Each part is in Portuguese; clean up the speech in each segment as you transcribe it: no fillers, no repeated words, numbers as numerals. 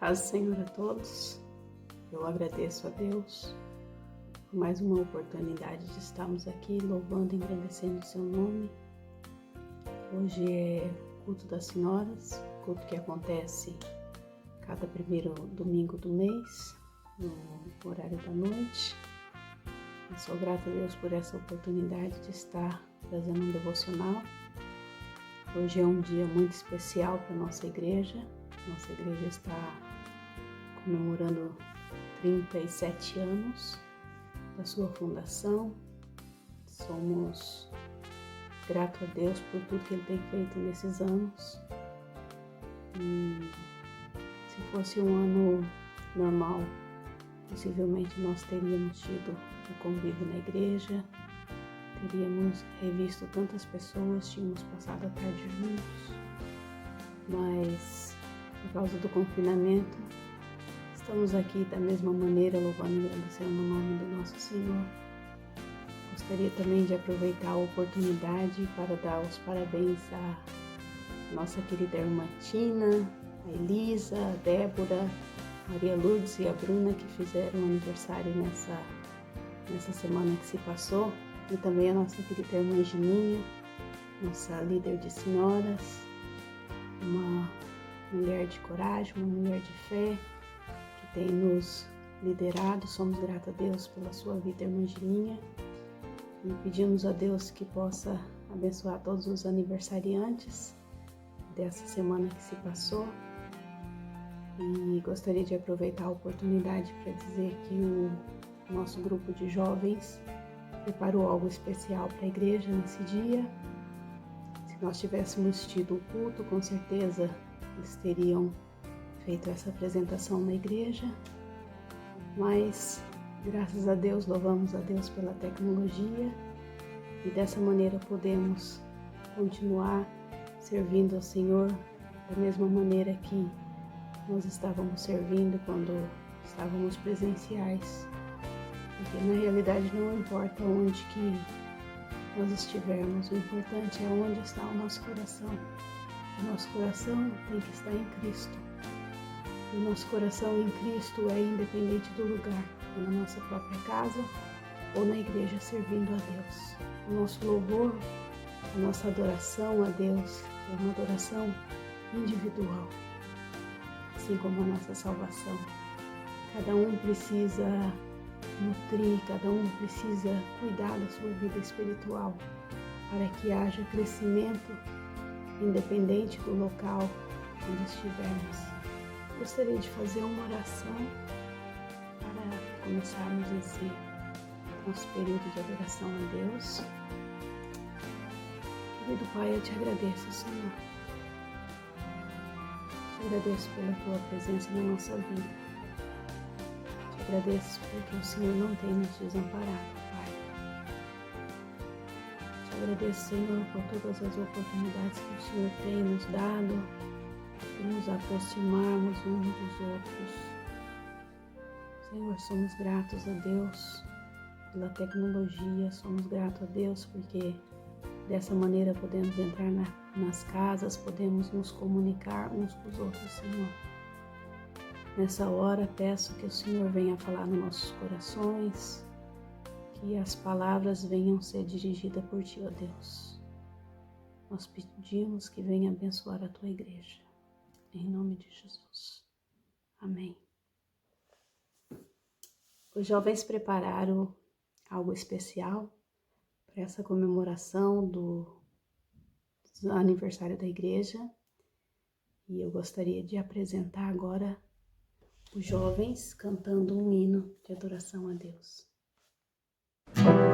Paz do Senhor a todos. Eu agradeço a Deus por mais uma oportunidade de estarmos aqui louvando e engrandecendo o seu nome. Hoje é culto das senhoras, culto que acontece cada primeiro domingo do mês, no horário da noite. Eu sou grata a Deus por essa oportunidade de estar trazendo um devocional. Hoje é um dia muito especial para a nossa igreja. Nossa igreja está comemorando 37 anos da sua fundação. Somos gratos a Deus por tudo que Ele tem feito nesses anos. E se fosse um ano normal, possivelmente nós teríamos tido o convívio na igreja, teríamos revisto tantas pessoas, tínhamos passado a tarde juntos, mas por causa do confinamento, estamos aqui da mesma maneira, louvando e agradecendo o nome do nosso Senhor. Gostaria também de aproveitar a oportunidade para dar os parabéns à nossa querida irmã Tina, a Elisa, a Débora, a Maria Lourdes e a Bruna, que fizeram aniversário nessa semana que se passou, e também a nossa querida irmã Gininha, nossa líder de senhoras, uma mulher de coragem, uma mulher de fé, que tem nos liderado. Somos gratos a Deus pela sua vida, irmã Gininha, e pedimos a Deus que possa abençoar todos os aniversariantes dessa semana que se passou. E gostaria de aproveitar a oportunidade para dizer que o nosso grupo de jovens preparou algo especial para a igreja nesse dia. Se nós tivéssemos tido o culto, com certeza eles teriam feito essa apresentação na igreja, mas graças a Deus, louvamos a Deus pela tecnologia, e dessa maneira podemos continuar servindo ao Senhor da mesma maneira que nós estávamos servindo quando estávamos presenciais, porque na realidade não importa onde que nós estivermos, o importante é onde está o nosso coração. O nosso coração tem que estar em Cristo. O nosso coração em Cristo é independente do lugar, ou na nossa própria casa ou na igreja servindo a Deus. O nosso louvor, a nossa adoração a Deus é uma adoração individual, assim como a nossa salvação. Cada um precisa nutrir, cada um precisa cuidar da sua vida espiritual para que haja crescimento independente do local onde estivermos. Gostaria de fazer uma oração para começarmos esse nosso período de adoração a Deus. Querido Pai, eu te agradeço, Senhor. Te agradeço pela tua presença na nossa vida. Te agradeço porque o Senhor não tem nos desamparado, Pai. Te agradeço, Senhor, por todas as oportunidades que o Senhor tem nos dado de nos aproximarmos uns dos outros. Senhor, somos gratos a Deus pela tecnologia, somos gratos a Deus porque dessa maneira podemos entrar nas casas, podemos nos comunicar uns com os outros, Senhor. Nessa hora, peço que o Senhor venha falar nos nossos corações, que as palavras venham ser dirigidas por Ti, ó Deus. Nós pedimos que venha abençoar a Tua igreja. Em nome de Jesus. Amém. Os jovens prepararam algo especial para essa comemoração do aniversário da igreja, e eu gostaria de apresentar agora os jovens cantando um hino de adoração a Deus. Foi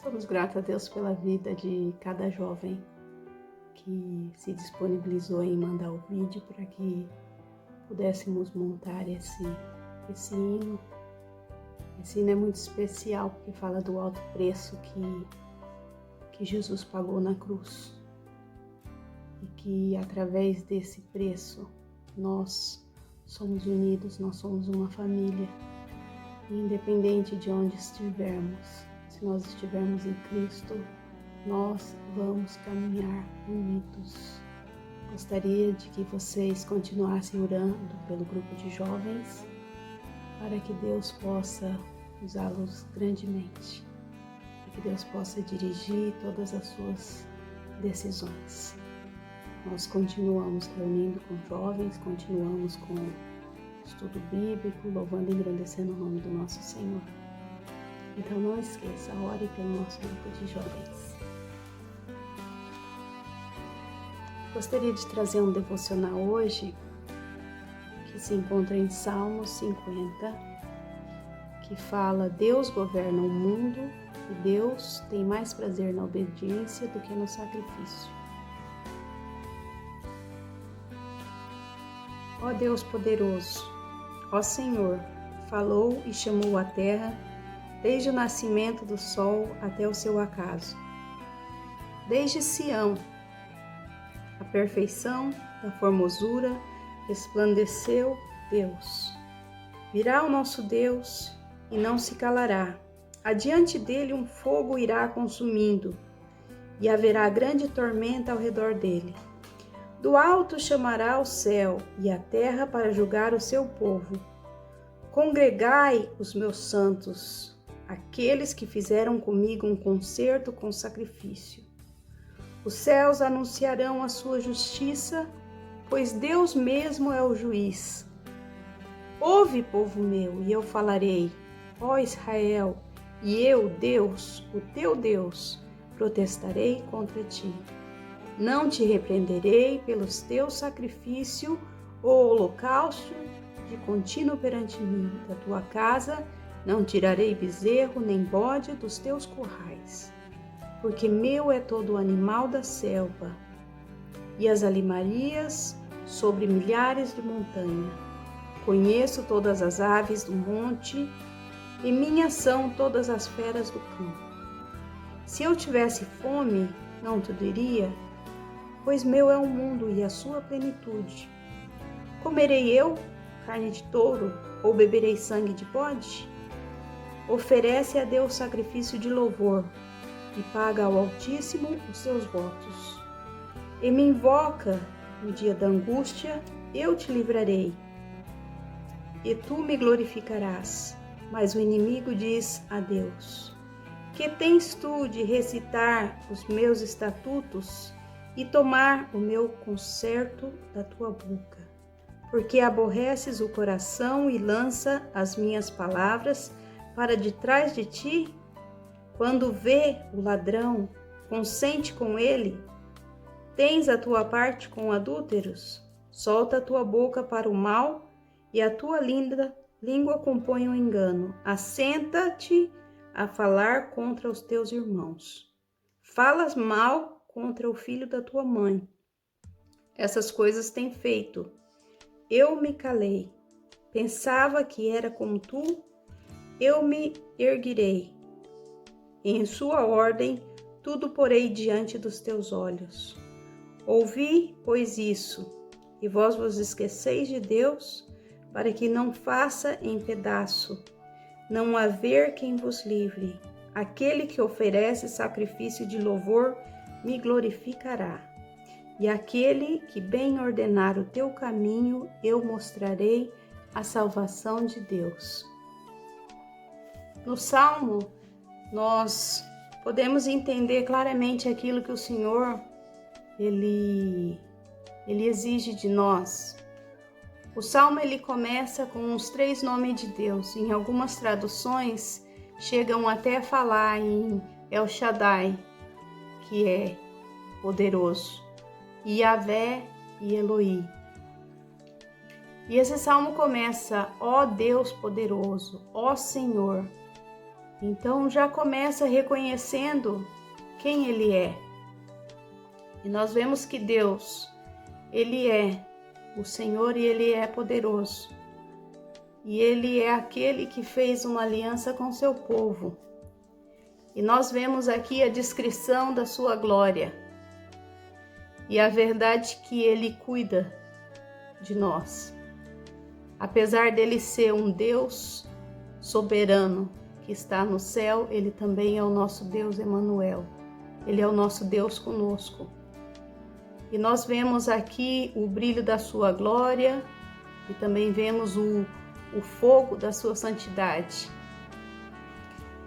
Somos gratos a Deus pela vida de cada jovem que se disponibilizou em mandar o vídeo para que pudéssemos montar esse hino. Esse hino é muito especial porque fala do alto preço que Jesus pagou na cruz e que através desse preço nós somos unidos, nós somos uma família, independente de onde estivermos. Se nós estivermos em Cristo, nós vamos caminhar unidos. Gostaria de que vocês continuassem orando pelo grupo de jovens para que Deus possa usá-los grandemente, para que Deus possa dirigir todas as suas decisões. Nós continuamos reunindo com jovens, continuamos com estudo bíblico, louvando e engrandecendo o nome do nosso Senhor. Então não esqueça, ore pelo nosso grupo de jovens. Gostaria de trazer um devocional hoje, que se encontra em Salmos 50, que fala: Deus governa o mundo e Deus tem mais prazer na obediência do que no sacrifício. Ó Deus poderoso, ó Senhor, falou e chamou a terra, desde o nascimento do sol até o seu acaso. Desde Sião, a perfeição da formosura, resplandeceu Deus. Virá o nosso Deus e não se calará. Adiante dele um fogo irá consumindo, e haverá grande tormenta ao redor dele. Do alto chamará o céu e a terra para julgar o seu povo. Congregai os meus santos, aqueles que fizeram comigo um concerto com sacrifício. Os céus anunciarão a sua justiça, pois Deus mesmo é o juiz. Ouve, povo meu, e eu falarei, ó Israel, e eu, Deus, o teu Deus, protestarei contra ti. Não te repreenderei pelos teus sacrifícios ou holocausto de contínuo perante mim. Da tua casa não tirarei bezerro nem bode dos teus currais, porque meu é todo o animal da selva e as alimarias sobre milhares de montanha. Conheço todas as aves do monte e minhas são todas as feras do campo. Se eu tivesse fome, não te diria, pois meu é o mundo e a sua plenitude. Comerei eu carne de touro ou beberei sangue de bode? Oferece a Deus sacrifício de louvor e paga ao Altíssimo os seus votos. E me invoca no dia da angústia, eu te livrarei, e tu me glorificarás. Mas o inimigo diz a Deus: que tens tu de recitar os meus estatutos e tomar o meu concerto da tua boca? Porque aborreces o coração e lança as minhas palavras para detrás de ti? Quando vê o ladrão, consente com ele? Tens a tua parte com adúlteros? Solta a tua boca para o mal e a tua língua compõe o engano. Assenta-te a falar contra os teus irmãos. Falas mal contra o filho da tua mãe. Essas coisas tem feito. Eu me calei. Pensava que era como tu. Eu me erguirei. Em sua ordem, tudo porei diante dos teus olhos. Ouvi, pois, isso, e vós vos esqueceis de Deus, para que não faça em pedaço, não haver quem vos livre. Aquele que oferece sacrifício de louvor me glorificará. E aquele que bem ordenar o teu caminho, eu mostrarei a salvação de Deus. No Salmo, nós podemos entender claramente aquilo que o Senhor, Ele exige de nós. O Salmo, ele começa com os 3 nomes de Deus. Em algumas traduções, chegam até a falar em El Shaddai, que é poderoso, e Yahvé e Eloí. E esse salmo começa, ó Deus poderoso, ó Senhor. Então já começa reconhecendo quem Ele é. E nós vemos que Deus, Ele é o Senhor e Ele é poderoso. E Ele é aquele que fez uma aliança com seu povo. E nós vemos aqui a descrição da sua glória. E a verdade que Ele cuida de nós. Apesar dele ser um Deus soberano que está no céu, Ele também é o nosso Deus Emanuel. Ele é o nosso Deus conosco. E nós vemos aqui o brilho da sua glória e também vemos o fogo da sua santidade.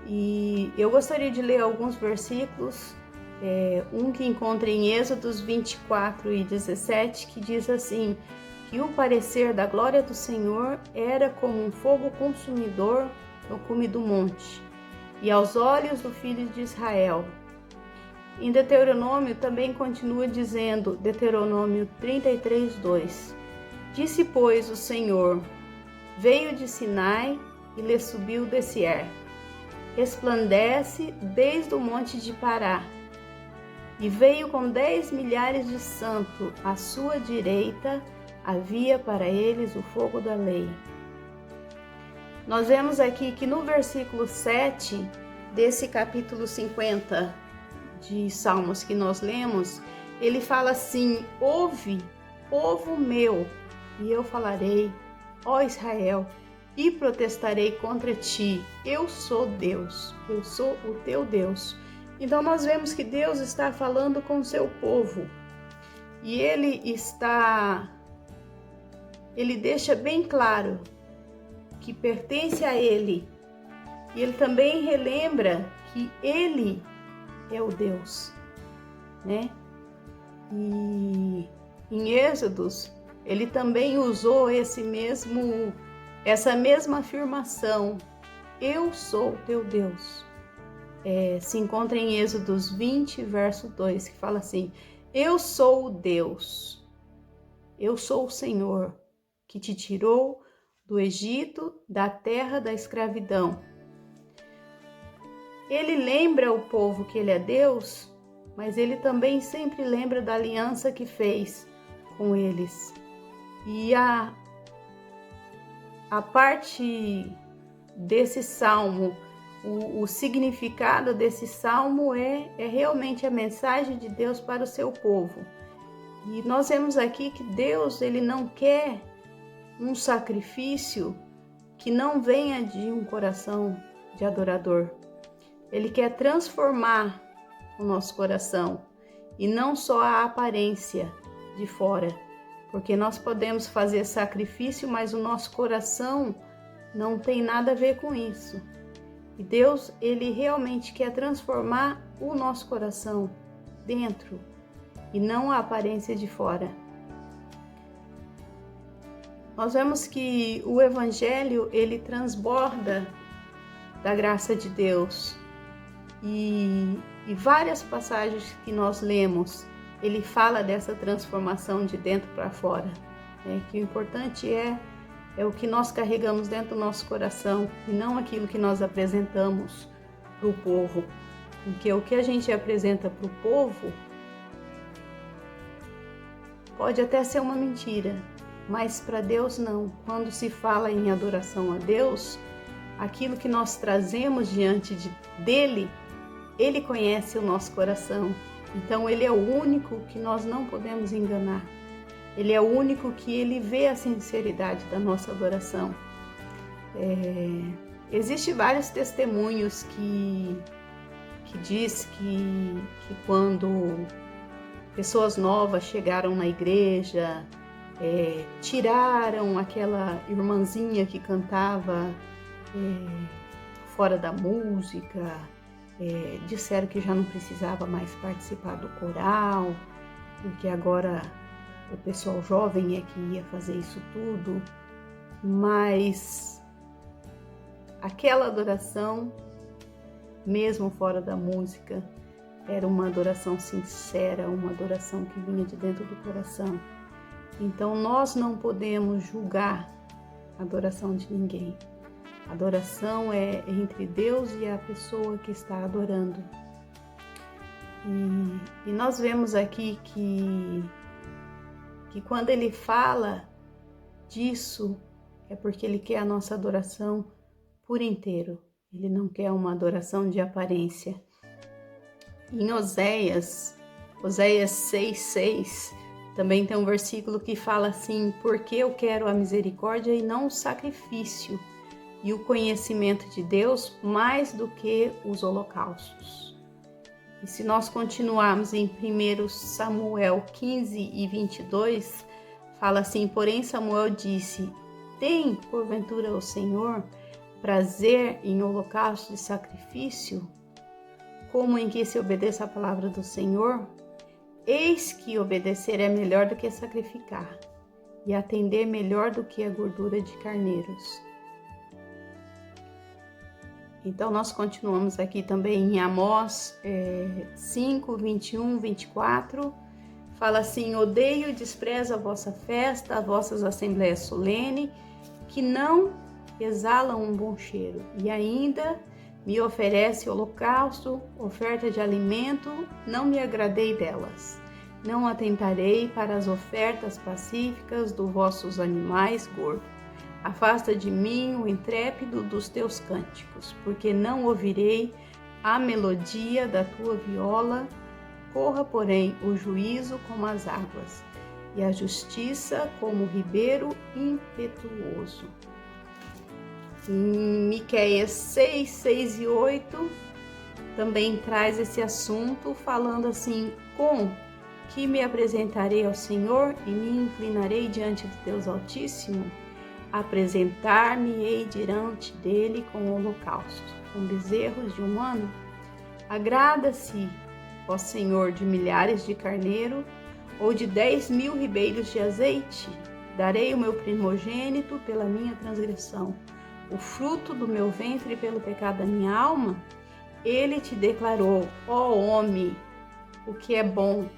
E eu gostaria de ler alguns versículos, um que encontra em Êxodos 24 e 17, que diz assim, que o parecer da glória do Senhor era como um fogo consumidor no cume do monte, e aos olhos do filho de Israel. Em Deuteronômio também continua dizendo, Deuteronômio 33, 2, disse, pois, o Senhor, veio de Sinai e lhe subiu de Seir, resplandece desde o monte de Pará, e veio com 10 milhares de santos, à sua direita havia para eles o fogo da lei. Nós vemos aqui que no versículo 7 desse capítulo 50 de Salmos que nós lemos, ele fala assim, ouve, povo meu, e eu falarei, ó Israel, e protestarei contra ti, eu sou Deus, eu sou o teu Deus. Então nós vemos que Deus está falando com o seu povo, e ele deixa bem claro que pertence a Ele. E Ele também relembra que Ele é o Deus, né? E em Êxodos, Ele também usou essa mesma afirmação, eu sou teu Deus. Se encontra em Êxodos 20, verso 2, que fala assim, eu sou o Deus, eu sou o Senhor, que te tirou do Egito, da terra da escravidão. Ele lembra o povo que ele é Deus, mas ele também sempre lembra da aliança que fez com eles. E a parte desse salmo, o significado desse salmo é realmente a mensagem de Deus para o seu povo. E nós vemos aqui que Deus, ele não quer um sacrifício que não venha de um coração de adorador. Ele quer transformar o nosso coração e não só a aparência de fora, porque nós podemos fazer sacrifício, mas o nosso coração não tem nada a ver com isso. E Deus, ele realmente quer transformar o nosso coração dentro e não a aparência de fora. Nós vemos que o Evangelho, ele transborda da graça de Deus. E várias passagens que nós lemos, ele fala dessa transformação de dentro para fora. Que o importante é o que nós carregamos dentro do nosso coração e não aquilo que nós apresentamos para o povo. Porque o que a gente apresenta para o povo pode até ser uma mentira, mas para Deus não. Quando se fala em adoração a Deus, aquilo que nós trazemos diante dele, ele conhece o nosso coração. Então ele é o único que nós não podemos enganar. Ele é o único que ele vê a sinceridade da nossa adoração. Existem vários testemunhos que diz que quando pessoas novas chegaram na igreja, tiraram aquela irmãzinha que cantava fora da música, disseram que já não precisava mais participar do coral, porque agora o pessoal jovem é que ia fazer isso tudo, mas aquela adoração, mesmo fora da música, era uma adoração sincera, uma adoração que vinha de dentro do coração. Então nós não podemos julgar a adoração de ninguém. A adoração é entre Deus e a pessoa que está adorando. E nós vemos aqui que quando ele fala disso, é porque ele quer a nossa adoração por inteiro. Ele não quer uma adoração de aparência. Em Oséias 6:6, também tem um versículo que fala assim: porque eu quero a misericórdia e não o sacrifício, e o conhecimento de Deus mais do que os holocaustos. E se nós continuarmos em 1 Samuel 15:22, fala assim: porém Samuel disse: tem porventura o Senhor prazer em holocausto e sacrifício, como em que se obedeça a palavra do Senhor? Eis que obedecer é melhor do que sacrificar, e atender melhor do que a gordura de carneiros. Então nós continuamos aqui também em Amós 5:21-24, fala assim: odeio e desprezo a vossa festa, as vossas assembleias solenes, que não exalam um bom cheiro, e ainda me oferece holocausto, oferta de alimento, não me agradei delas. Não atentarei para as ofertas pacíficas dos vossos animais gordos. Afasta de mim o intrépido dos teus cânticos, porque não ouvirei a melodia da tua viola. Corra, porém, o juízo como as águas, e a justiça como o ribeiro impetuoso. Em Miqueias 6:6-8 também traz esse assunto, falando assim: com que me apresentarei ao Senhor e me inclinarei diante de Deus Altíssimo? Apresentar-me-ei diante dele com holocausto, com bezerros de um ano? Agrada-se, ó Senhor, de milhares de carneiro, ou de 10.000 ribeiros de azeite? Darei o meu primogênito pela minha transgressão, o fruto do meu ventre pelo pecado da minha alma? Ele te declarou: ó homem, o que é bom?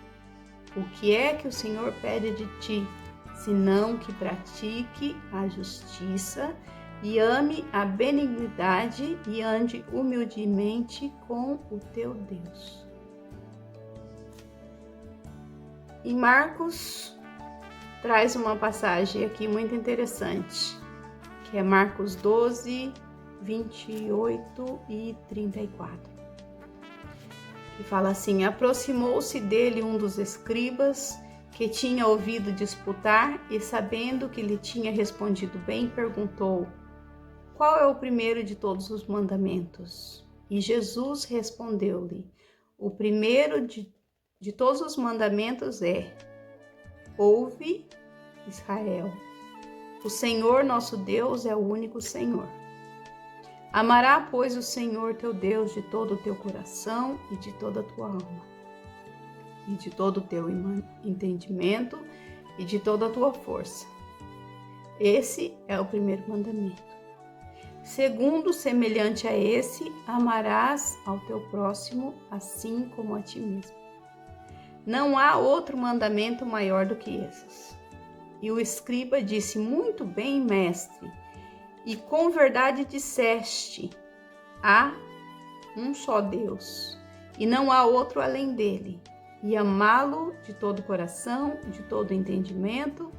O que é que o Senhor pede de ti, senão que pratique a justiça e ame a benignidade e ande humildemente com o teu Deus. E Marcos traz uma passagem aqui muito interessante, que é Marcos 12:28-34, que fala assim: aproximou-se dele um dos escribas, que tinha ouvido disputar, e sabendo que lhe tinha respondido bem, perguntou: qual é o primeiro de todos os mandamentos? E Jesus respondeu-lhe: o primeiro de todos os mandamentos é: ouve, Israel, o Senhor nosso Deus é o único Senhor. Amará, pois, o Senhor teu Deus de todo o teu coração e de toda a tua alma, e de todo o teu entendimento e de toda a tua força. Esse é o primeiro mandamento. Segundo, semelhante a esse, amarás ao teu próximo assim como a ti mesmo. Não há outro mandamento maior do que esses. E o escriba disse: muito bem, mestre, e com verdade disseste: há um só Deus, e não há outro além dele. e amá-lo de todo o coração, de todo o entendimento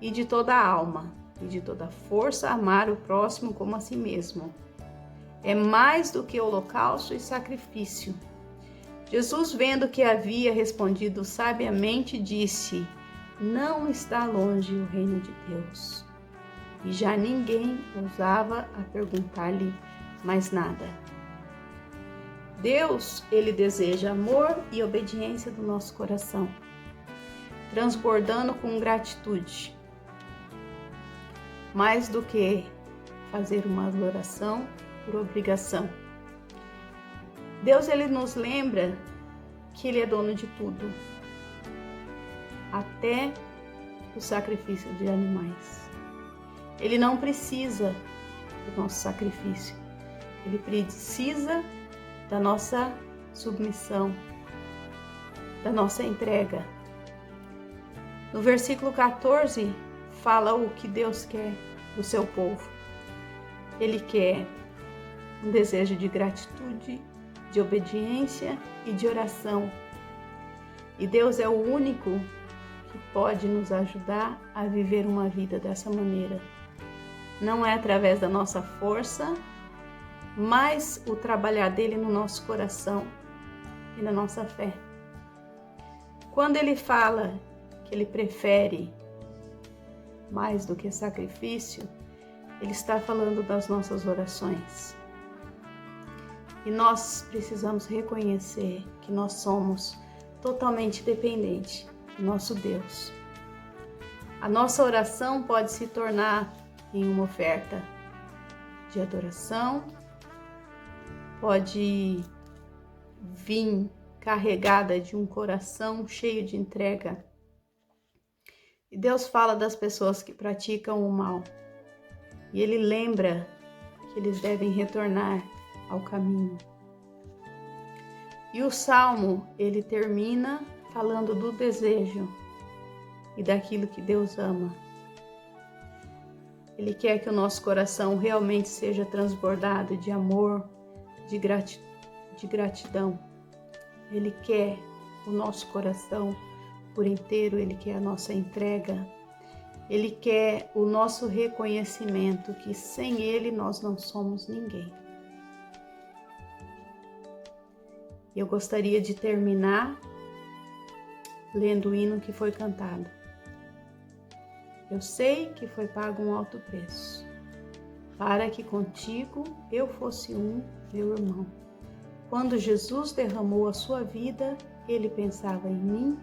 e de toda a alma e de toda a força, amar o próximo como a si mesmo. É mais do que holocausto e sacrifício. Jesus, vendo que havia respondido sabiamente, disse: não está longe o reino de Deus. E já ninguém ousava a perguntar-lhe mais nada. Deus, ele deseja amor e obediência do nosso coração, transbordando com gratitude, mais do que fazer uma adoração por obrigação. Deus, ele nos lembra que ele é dono de tudo, até o sacrifício de animais. Ele não precisa do nosso sacrifício, ele precisa da nossa submissão, da nossa entrega. No versículo 14, fala o que Deus quer do seu povo. Ele quer um desejo de gratitude, de obediência e de oração. E Deus é o único que pode nos ajudar a viver uma vida dessa maneira. Não é através da nossa força, mas o trabalhar dele no nosso coração e na nossa fé. Quando ele fala que ele prefere mais do que sacrifício, ele está falando das nossas orações. E nós precisamos reconhecer que nós somos totalmente dependentes do nosso Deus. A nossa oração pode se tornar em uma oferta de adoração, pode vir carregada de um coração cheio de entrega. E Deus fala das pessoas que praticam o mal. E Ele lembra que eles devem retornar ao caminho. E o Salmo, ele termina falando do desejo e daquilo que Deus ama. Ele quer que o nosso coração realmente seja transbordado de amor, de gratidão. Ele quer o nosso coração por inteiro, Ele quer a nossa entrega. Ele quer o nosso reconhecimento que sem Ele nós não somos ninguém. Eu gostaria de terminar lendo o hino que foi cantado. Eu sei que foi pago um alto preço, para que contigo eu fosse um, meu irmão. Quando Jesus derramou a sua vida, Ele pensava em mim,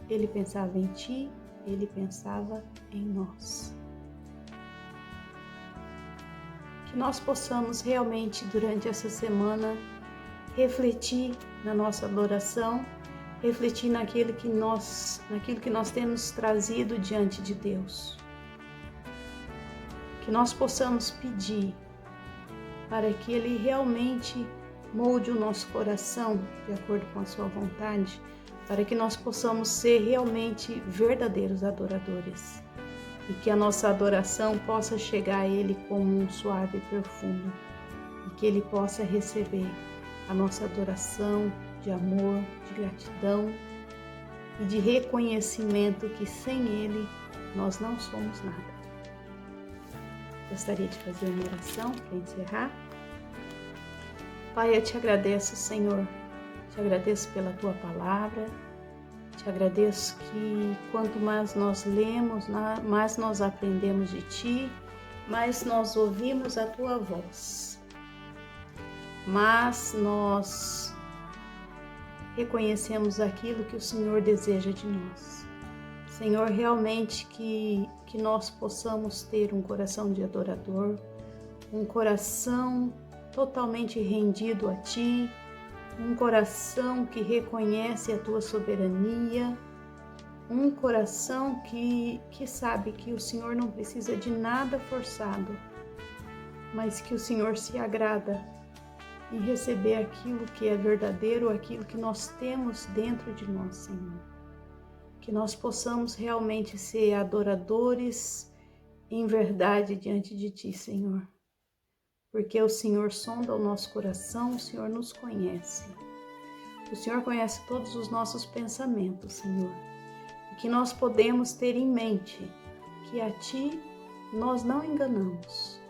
Ele pensava em ti, Ele pensava em nós. Que nós possamos realmente, durante essa semana, refletir na nossa adoração, refletir naquilo que nós temos trazido diante de Deus. Que nós possamos pedir para que Ele realmente molde o nosso coração de acordo com a sua vontade, para que nós possamos ser realmente verdadeiros adoradores e que a nossa adoração possa chegar a Ele como um suave perfume e que Ele possa receber a nossa adoração de amor, de gratidão e de reconhecimento que sem Ele nós não somos nada. Gostaria de fazer uma oração para encerrar. Pai, eu te agradeço, Senhor, te agradeço pela Tua palavra, te agradeço que quanto mais nós lemos, mais nós aprendemos de Ti, mais nós ouvimos a Tua voz. Mas nós reconhecemos aquilo que o Senhor deseja de nós. Senhor, realmente que nós possamos ter um coração de adorador, um coração totalmente rendido a Ti, um coração que reconhece a Tua soberania, um coração que sabe que o Senhor não precisa de nada forçado, mas que o Senhor se agrada em receber aquilo que é verdadeiro, aquilo que nós temos dentro de nós, Senhor. Que nós possamos realmente ser adoradores em verdade diante de Ti, Senhor. Porque o Senhor sonda o nosso coração, o Senhor nos conhece. O Senhor conhece todos os nossos pensamentos, Senhor. E que nós podemos ter em mente que a Ti nós não enganamos,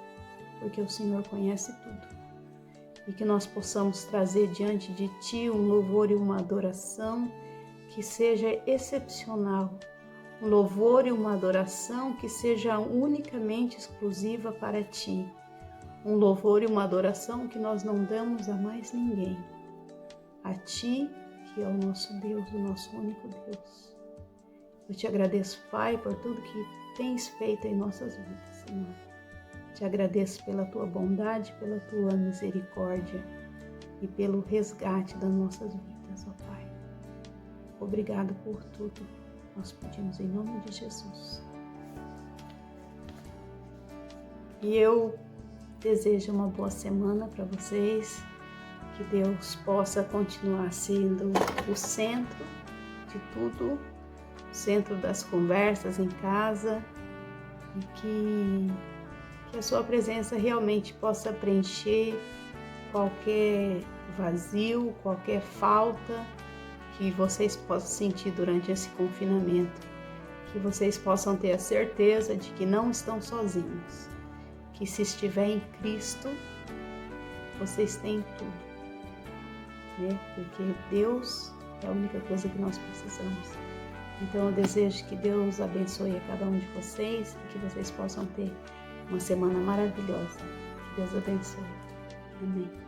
porque o Senhor conhece tudo. E que nós possamos trazer diante de Ti um louvor e uma adoração que seja excepcional. Um louvor e uma adoração que seja unicamente exclusiva para Ti. Um louvor e uma adoração que nós não damos a mais ninguém. A Ti, que é o nosso Deus, o nosso único Deus. Eu Te agradeço, Pai, por tudo que Tens feito em nossas vidas, Senhor. Te agradeço pela Tua bondade, pela Tua misericórdia e pelo resgate das nossas vidas, ó Pai. Obrigado por tudo. Nós pedimos em nome de Jesus. E eu desejo uma boa semana para vocês. Que Deus possa continuar sendo o centro de tudo, o centro das conversas em casa, e que a sua presença realmente possa preencher qualquer vazio, qualquer falta que vocês possam sentir durante esse confinamento. Que vocês possam ter a certeza de que não estão sozinhos, que se estiver em Cristo, vocês têm tudo. Porque Deus é a única coisa que nós precisamos. Então eu desejo que Deus abençoe a cada um de vocês e que vocês possam ter uma semana maravilhosa. Que Deus abençoe. Amém.